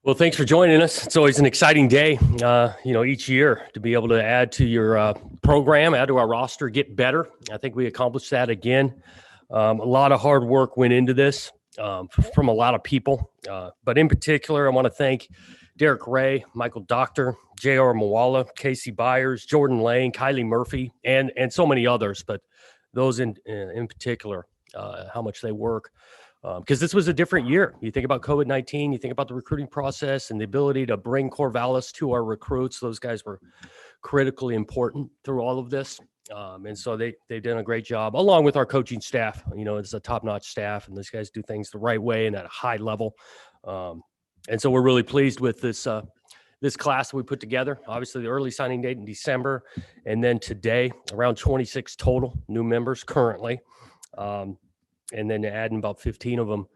Well, thanks for joining us. It's always an exciting day, each year to be able to add to your program, add to our roster, get better. I think we accomplished that again. A lot of hard work went into this from a lot of people. But in particular, I want to thank Derek Ray, Michael Doctor, J.R. Mawala, Casey Byers, Jordan Lane, Kylie Murphy, and so many others. But those in particular, how much they work. Because this was a different year. You think about COVID-19, you think about the recruiting process and the ability to bring Corvallis to our recruits. Those guys were critically important through all of this. And so they've done a great job, along with our coaching staff. It's a top-notch staff, and these guys do things the right way and at a high level. And so we're really pleased with this class that we put together. Obviously, the early signing date in December, and then today, around 26 total new members currently. And then adding about 15 of them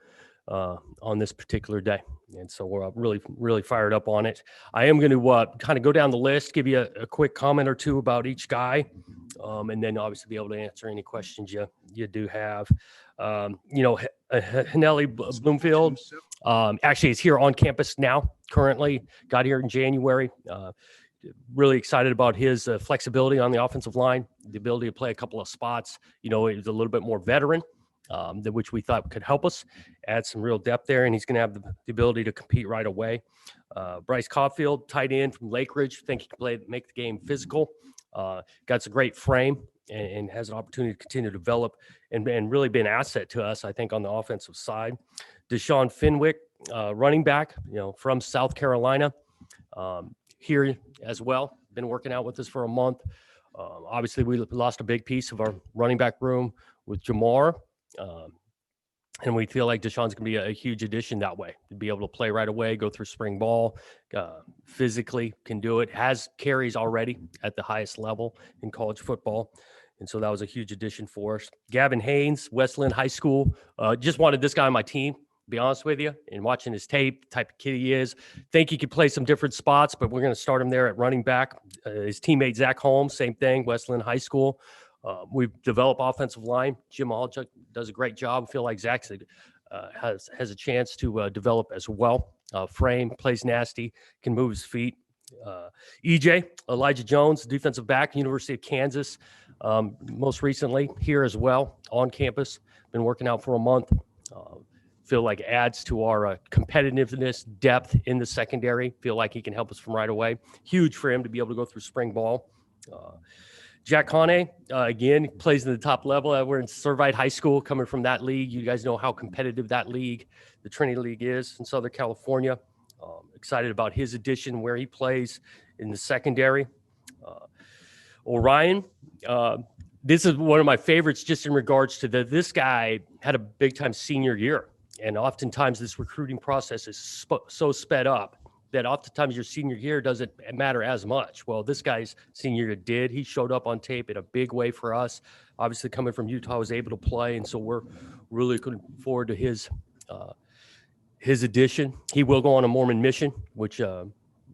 on this particular day. And so we're really, really fired up on it. I am going to kind of go down the list, give you a quick comment or two about each guy, and then obviously be able to answer any questions you do have. Haneli Bloomfield actually is here on campus now, currently. Got here in January. Really excited about his flexibility on the offensive line, the ability to play a couple of spots. He's a little bit more veteran. Which we thought could help us add some real depth there, and he's going to have the ability to compete right away. Bryce Caulfield, tight end from Lake Ridge, think he can make the game physical. Got a great frame and has an opportunity to continue to develop and really be an asset to us, I think, on the offensive side. Deshaun Fenwick, running back, from South Carolina, here as well. Been working out with us for a month. Obviously, we lost a big piece of our running back room with Jamar. And we feel like Deshaun's going to be a huge addition that way, to be able to play right away, go through spring ball, physically can do it, has carries already at the highest level in college football. And so that was a huge addition for us. Gavin Haynes, Westland High School, just wanted this guy on my team, to be honest with you, and watching his tape, the type of kid he is. Think he could play some different spots, but we're going to start him there at running back. His teammate, Zach Holmes, same thing, Westland High School. We've developed offensive line. Jim Alchuk does a great job. I feel like Zach has a chance to develop as well. Frame, plays nasty, can move his feet. Elijah Jones, defensive back, University of Kansas. Most recently here as well on campus. Been working out for a month. Feel like adds to our competitiveness, depth in the secondary. Feel like he can help us from right away. Huge for him to be able to go through spring ball. Jack Hane, again, plays in the top level. We're in Servite High School, coming from that league. You guys know how competitive that league, the Trinity League, is in Southern California. Excited about his addition, where he plays in the secondary. Orion, this is one of my favorites just in regards to this guy had a big-time senior year. And oftentimes this recruiting process is so sped up that oftentimes your senior year doesn't matter as much. Well, this guy's senior year did. He showed up on tape in a big way for us. Obviously, coming from Utah, was able to play, and so we're really looking forward to his addition. He will go on a Mormon mission, which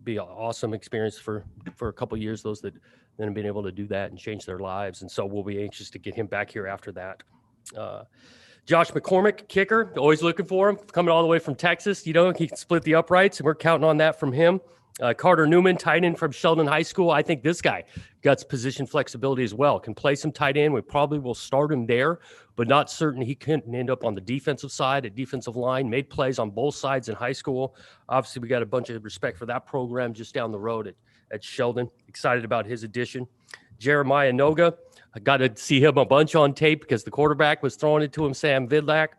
be an awesome experience for a couple of years. Those that then have been able to do that and change their lives, and so we'll be anxious to get him back here after that. Josh McCormick, kicker, always looking for him, coming all the way from Texas. He can split the uprights, and we're counting on that from him. Carter Newman, tight end from Sheldon High School. I think this guy got position flexibility as well. Can play some tight end. We probably will start him there, but not certain he couldn't end up on the defensive side at defensive line. Made plays on both sides in high school. Obviously, we got a bunch of respect for that program just down the road at Sheldon. Excited about his addition. Jeremiah Noga. I got to see him a bunch on tape because the quarterback was throwing it to him, Sam Vidlak.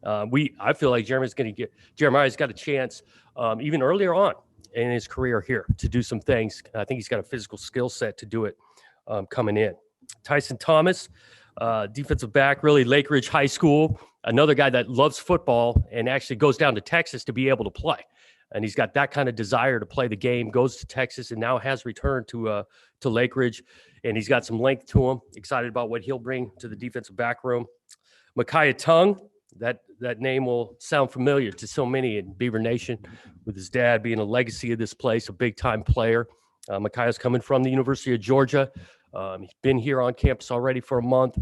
I feel like Jeremiah's got a chance even earlier on in his career here to do some things. I think he's got a physical skill set to do it coming in. Tyson Thomas, defensive back, really Lake Ridge High School, another guy that loves football and actually goes down to Texas to be able to play. And he's got that kind of desire to play the game, goes to Texas, and now has returned to Lake Ridge. And he's got some length to him. Excited about what he'll bring to the defensive back room. Micaiah Tung, that name will sound familiar to so many in Beaver Nation, with his dad being a legacy of this place, a big-time player. Micaiah's coming from the University of Georgia. He's been here on campus already for a month.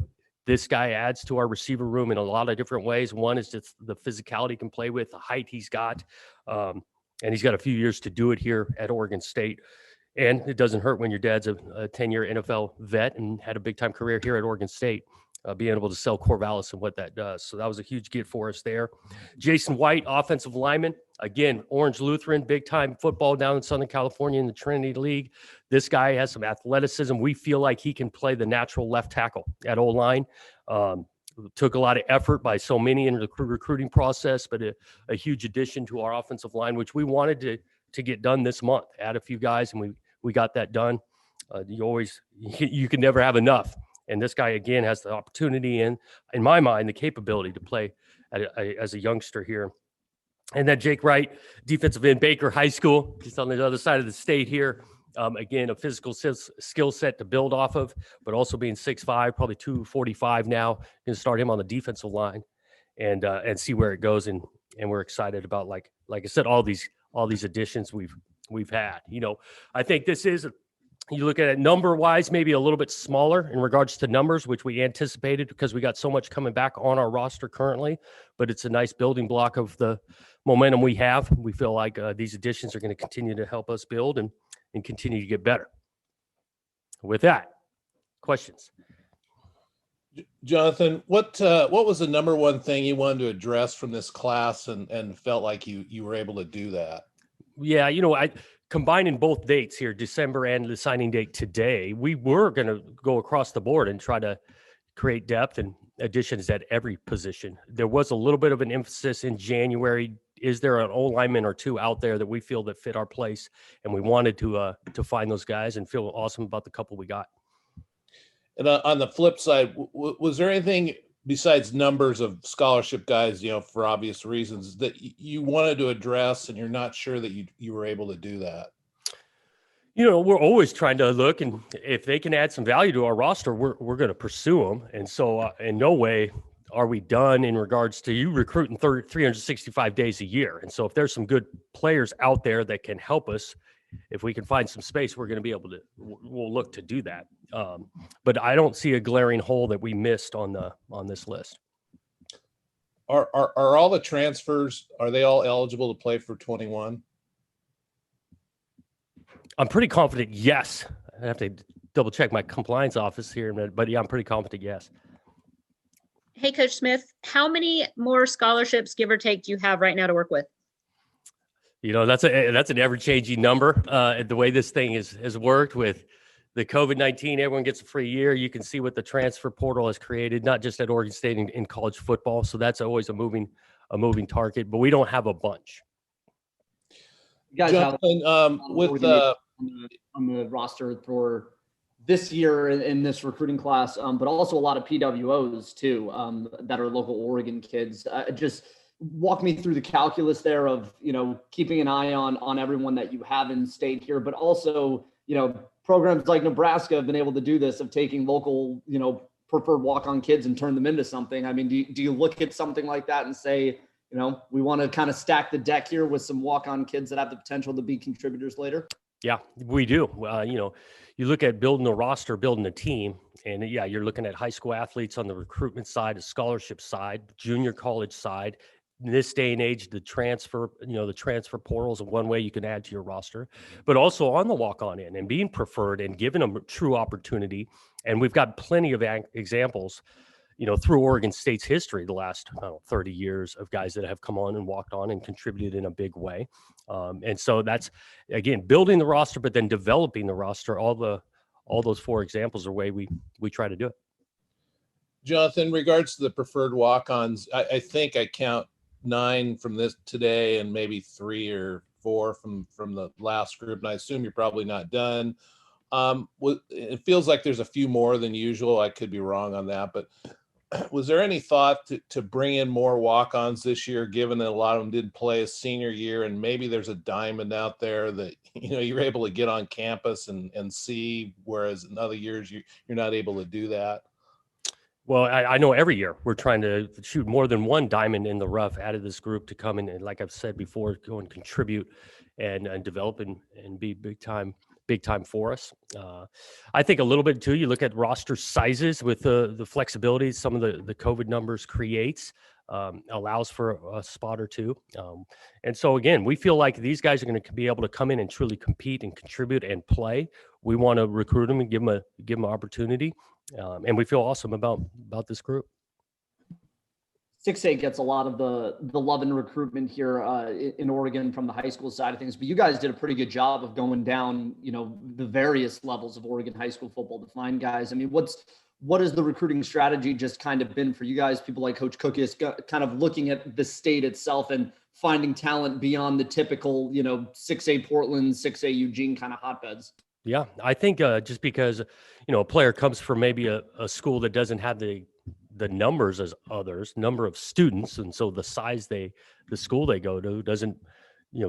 This guy adds to our receiver room in a lot of different ways. One is just the physicality he can play with, the height he's got. and he's got a few years to do it here at Oregon State. And it doesn't hurt when your dad's a 10-year NFL vet and had a big-time career here at Oregon State, being able to sell Corvallis and what that does. So that was a huge get for us there. Jason White, offensive lineman. Again, Orange Lutheran, big-time football down in Southern California in the Trinity League. This guy has some athleticism. We feel like he can play the natural left tackle at O-line. Took a lot of effort by so many in the recruiting process, but a huge addition to our offensive line, which we wanted to get done this month. Add a few guys, and we got that done. You can never have enough. And this guy, again, has the opportunity and, in my mind, the capability to play as a youngster here. And then Jake Wright, defensive end, Baker High School, just on the other side of the state here. Again, a physical skill set to build off of, but also being 6'5", probably 245 now. Going to start him on the defensive line and see where it goes. And we're excited about, like I said, all these additions we've had. I think this is, you look at it number-wise, maybe a little bit smaller in regards to numbers, which we anticipated because we got so much coming back on our roster currently. But it's a nice building block of the momentum we have. We feel like these additions are going to continue to help us build and continue to get better. With that, questions? Jonathan, what was the number one thing you wanted to address from this class and felt like you were able to do that? Yeah, I combining both dates here, December and the signing date today, we were going to go across the board and try to create depth and additions at every position. There was a little bit of an emphasis in January. Is there an O lineman or two out there that we feel that fit our place? And we wanted to find those guys and feel awesome about the couple we got. And on the flip side, was there anything besides numbers of scholarship guys, for obvious reasons, that you wanted to address and you're not sure that you were able to do that? We're always trying to look, and if they can add some value to our roster, we're going to pursue them. And so in no way are we done in regards to you recruiting 365 days a year. And so if there's some good players out there that can help us, if we can find some space, we're going to be able to, we'll look to do that. But I don't see a glaring hole that we missed on this list. Are all the transfers, are they all eligible to play for 21? I'm pretty confident, yes. I have to double check my compliance office here in a minute, but yeah, I'm pretty confident, yes. Hey, Coach Smith, how many more scholarships, give or take, do you have right now to work with? That's an ever-changing number. The way this thing has worked with the COVID-19, everyone gets a free year. You can see what the transfer portal has created, not just at Oregon State in college football. So that's always a moving target, but we don't have a bunch. You guys Jonathan, on the roster for this year in this recruiting class, but also a lot of PWOs too, that are local Oregon kids. Just walk me through the calculus there of, keeping an eye on everyone that you have in state here, but also, programs like Nebraska have been able to do this, of taking local, preferred walk-on kids and turn them into something. I mean, do you look at something like that and say, we want to kind of stack the deck here with some walk-on kids that have the potential to be contributors later? Yeah, we do. You look at building a roster, building a team, and yeah, you're looking at high school athletes on the recruitment side, the scholarship side, junior college side. In this day and age, the transfer portal is one way you can add to your roster, but also on the walk-on end and being preferred and given them a true opportunity. And we've got plenty of examples, through Oregon State's history, the last 30 years of guys that have come on and walked on and contributed in a big way. And so that's, again, building the roster, but then developing the roster. All those four examples are way we try to do it. Jonathan, in regards to the preferred walk-ons, I think I count 9 from this today and maybe 3 or 4 from the last group. And I assume you're probably not done. It feels like there's a few more than usual. I could be wrong on that, but was there any thought to bring in more walk-ons this year, given that a lot of them didn't play a senior year, and maybe there's a diamond out there that, you're able to get on campus and see, whereas in other years you're not able to do that? Well, I know every year we're trying to shoot more than one diamond in the rough out of this group to come in and, like I've said before, go and contribute and develop and be big time for us. I think a little bit too, you look at roster sizes with the flexibility some of the COVID numbers creates. allows for a spot or two. And so again, we feel like these guys are going to be able to come in and truly compete and contribute and play. We want to recruit them and give them an opportunity. And we feel awesome about this group. 6A gets a lot of the love and recruitment here in Oregon from the high school side of things, but you guys did a pretty good job of going down, the various levels of Oregon high school football to find guys. I mean, what has the recruiting strategy just kind of been for you guys? People like Coach Cook is kind of looking at the state itself and finding talent beyond the typical, 6A Portland, 6A Eugene kind of hotbeds. Yeah, I think just because, a player comes from maybe a school that doesn't have the numbers as others, number of students, and so the size the school they go to doesn't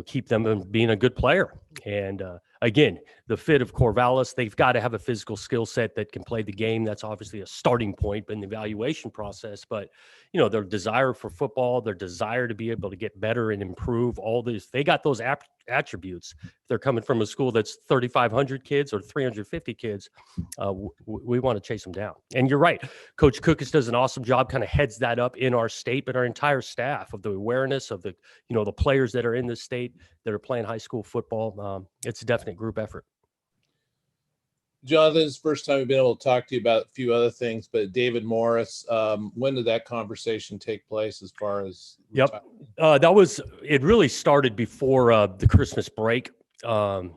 keep them from being a good player. And again, the fit of Corvallis, they've got to have a physical skill set that can play the game. That's obviously a starting point in the evaluation process, but their desire for football, their desire to be able to get better and improve, all this, they got those attributes. If they're coming from a school that's 3,500 kids or 350 kids, we want to chase them down. And you're right, Coach Cookus does an awesome job, kind of heads that up in our state, but our entire staff of the awareness of the players that are in the state that are playing high school football. It's a definite group effort. Jonathan, it's the first time we've been able to talk to you about a few other things, but David Morris, when did that conversation take place as far as? Yep. It really started before the Christmas break. And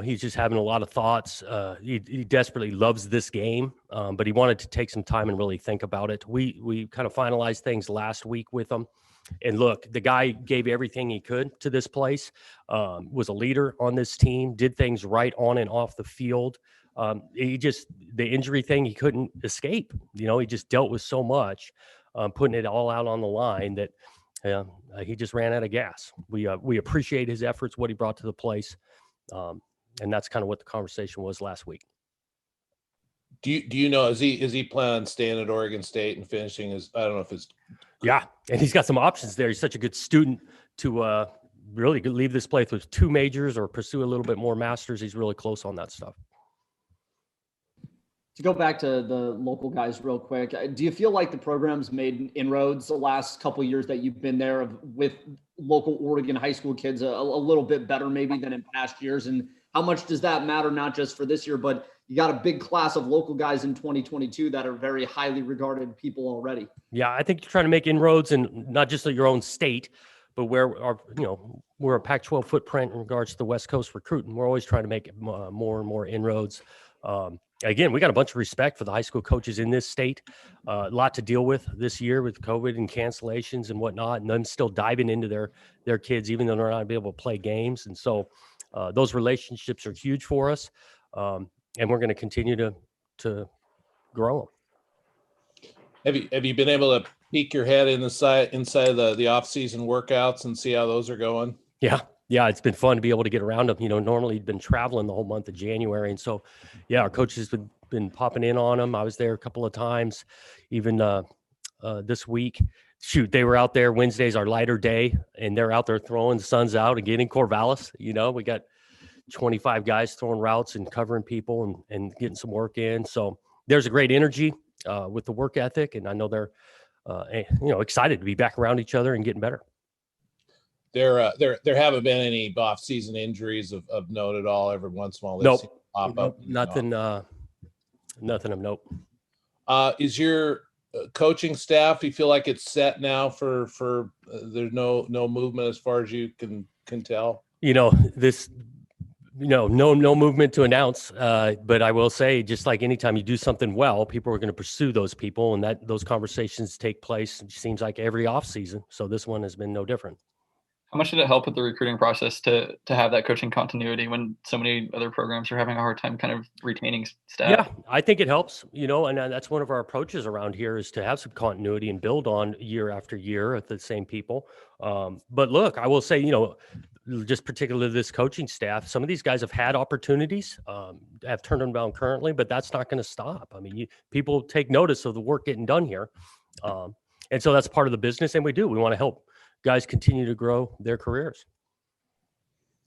he's just having a lot of thoughts. He desperately loves this game, but he wanted to take some time and really think about it. We kind of finalized things last week with him. And look, the guy gave everything he could to this place, was a leader on this team, did things right on and off the field. The injury thing, he couldn't escape. He just dealt with so much, putting it all out on the line that he just ran out of gas. We appreciate his efforts, what he brought to the place. And that's kind of what the conversation was last week. Do you know, is he planning on staying at Oregon State and finishing his, I don't know if it's. Yeah. And he's got some options there. He's such a good student to really leave this place with 2 majors or pursue a little bit more masters. He's really close on that stuff. To go back to the local guys real quick, do you feel like the program's made inroads the last couple of years that you've been there with local Oregon high school kids a little bit better maybe than in past years? And how much does that matter, not just for this year, but you got a big class of local guys in 2022 that are very highly regarded people already? Yeah, I think you're trying to make inroads in not just your own state, but where we're a Pac-12 footprint in regards to the West Coast recruiting. We're always trying to make more and more inroads. Again, we got a bunch of respect for the high school coaches in this state. A lot to deal with this year with COVID and cancellations and whatnot, and them still diving into their kids, even though they're not able to play games. And so those relationships are huge for us, and we're going to continue to grow them. Have you been able to peek your head inside of the off-season workouts and see how those are going? Yeah, it's been fun to be able to get around them. Normally you've been traveling the whole month of January. And so, yeah, our coaches have been popping in on them. I was there a couple of times, even this week. Shoot, they were out there. Wednesday's our lighter day, and they're out there throwing the suns out and getting Corvallis. We got 25 guys throwing routes and covering people and getting some work in. So there's a great energy with the work ethic, and I know they're excited to be back around each other and getting better. There haven't been any off-season injuries of note at all. Every once in a while, nope. Pop up. Nothing. Nothing of note. Is your coaching staff? You feel like it's set now for there's no movement as far as you can tell. No movement to announce. But I will say, just like anytime you do something well, people are going to pursue those people, and those conversations take place. It seems like every off season. So this one has been no different. How much did it help with the recruiting process to have that coaching continuity when so many other programs are having a hard time kind of retaining staff? Yeah, I think it helps, and that's one of our approaches around here is to have some continuity and build on year after year with the same people. But look, I will say, just particularly this coaching staff, some of these guys have had opportunities, have turned them down currently, but that's not going to stop. I mean, people take notice of the work getting done here. And so that's part of the business. And we want to help guys continue to grow their careers.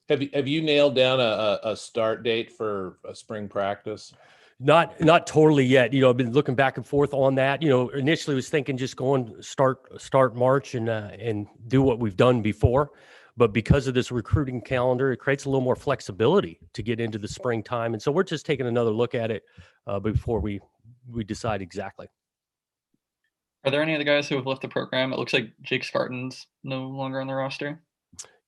Have you nailed down a start date for a spring practice? Not totally yet. I've been looking back and forth on that. Initially was thinking just going start March and do what we've done before. But because of this recruiting calendar, it creates a little more flexibility to get into the springtime. And so we're just taking another look at it before we decide exactly. Are there any other guys who have left the program? It looks like Jake Scarton's no longer on the roster.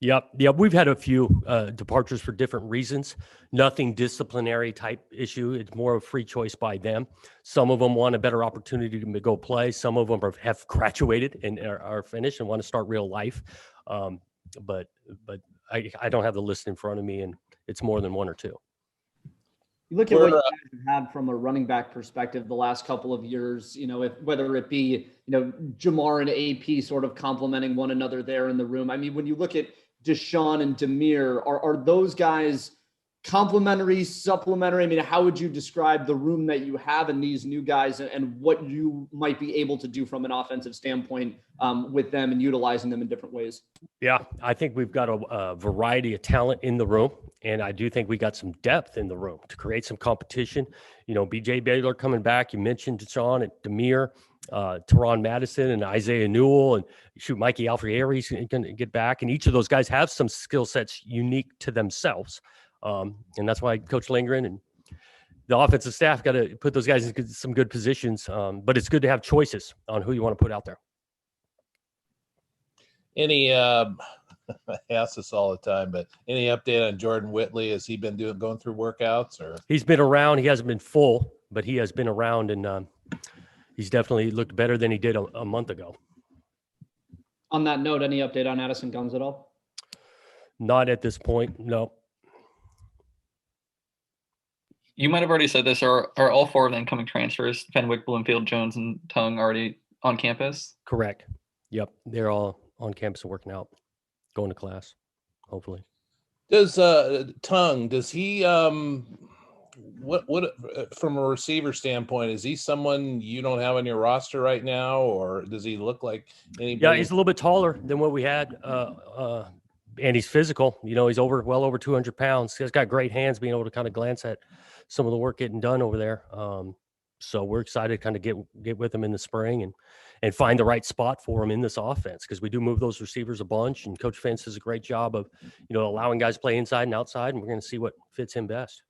Yep. We've had a few departures for different reasons. Nothing disciplinary type issue. It's more of a free choice by them. Some of them want a better opportunity to go play. Some of them have graduated and are finished and want to start real life. But I don't have the list in front of me, and it's more than one or two. You look at what you guys have had from a running back perspective the last couple of years, whether it be, Jamar and AP sort of complementing one another there in the room. I mean, when you look at Deshaun and Demir, are those guys complementary, supplementary? I mean, how would you describe the room that you have in these new guys and what you might be able to do from an offensive standpoint with them and utilizing them in different ways? Yeah, I think we've got a variety of talent in the room, and I do think we got some depth in the room to create some competition. BJ Baylor coming back. You mentioned Deshaun and Demir, Teron Madison and Isaiah Newell, and Mikey Alfrieri's going to get back. And each of those guys have some skill sets unique to themselves. And that's why Coach Lindgren and the offensive staff got to put those guys in some good positions. But it's good to have choices on who you want to put out there. I ask this all the time, but any update on Jordan Whitley? Has he been going through workouts, or? He's been around. He hasn't been full, but he has been around, and he's definitely looked better than he did a month ago. On that note, any update on Addison Gumbs at all? Not at this point, no. You might have already said this. Are all four of the incoming transfers, Fenwick, Bloomfield, Jones, and Tongue, already on campus? Correct. Yep, they're all on campus and working out, going to class, hopefully. Does Tongue, does he what from a receiver standpoint, is he someone you don't have on your roster right now, or does he look like anybody? Yeah, he's a little bit taller than what we had, and he's physical. He's well over 200 pounds. He's got great hands, being able to kind of glance at some of the work getting done over there. So we're excited to kind of get with him in the spring and find the right spot for him in this offense, because we do move those receivers a bunch, and Coach Fentz does a great job of, allowing guys to play inside and outside, and we're going to see what fits him best.